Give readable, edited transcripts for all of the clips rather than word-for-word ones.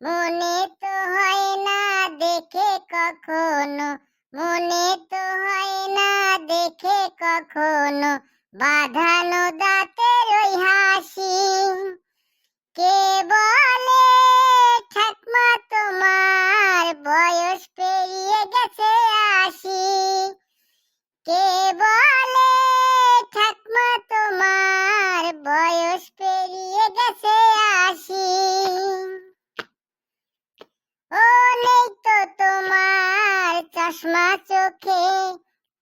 মনে তো হয় না দেখে কখনো, মনে তো হয় না দেখে কখনো বাঁধানো দাঁতের ওই হাসি। কে বলে ঠাকমা তোমার বয়স পেরিয়ে গেছে ৮০? কে বলে ঠাকমা তোমার বয়স পেরিয়ে গেছে ৮০? ও নেই তো তোমার চশমা চোখে,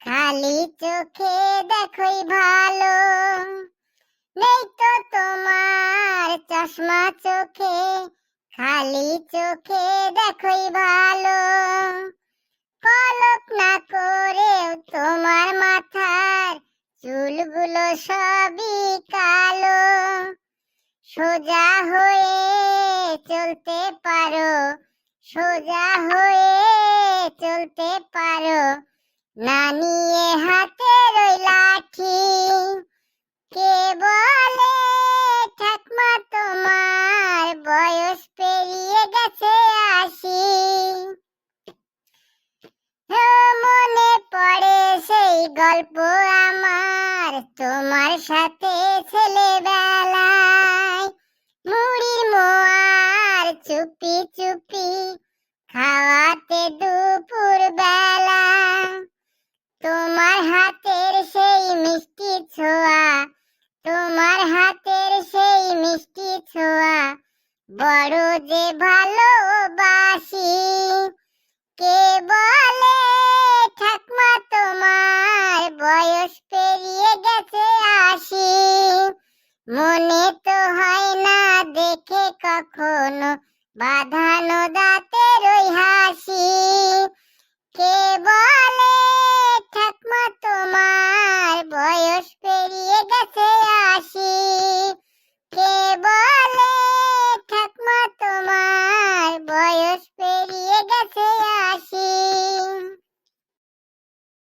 খালি চোখে দেখোই ভালো। নেই তো তোমার চশমা চোখে, খালি চোখে দেখোই ভালো। কলপ না করেও তোমার মাথার চুলগুলো সবই কালো। সোজা হয়ে চলতে পারো, সোজা হয়ে চলতে পারো, না নিয়ে হাতের ওই লাঠি। কে বলে ঠাকমা তোমার বয়স পেরিয়ে গেছে ৮০? মনে পড়ে সেই গল্প আমার তোমার সাথে ছেলেবেলায়। মুড়ির মোয়ার চুপি চুপি খাওয়াতে দুপুর বেলা। তোমার হাতের সেই মিষ্টি ছোঁয়া, তোমার হাতের সেই মিষ্টি ছোঁয়া বড় যে ভালোবাসি। কে বলে ঠাকমা তোমার বয়স পেরিয়ে গেছে ৮০? মনে তো হয় না দেখে কখনো বাঁধানো দাঁতের ওই হাসি। কে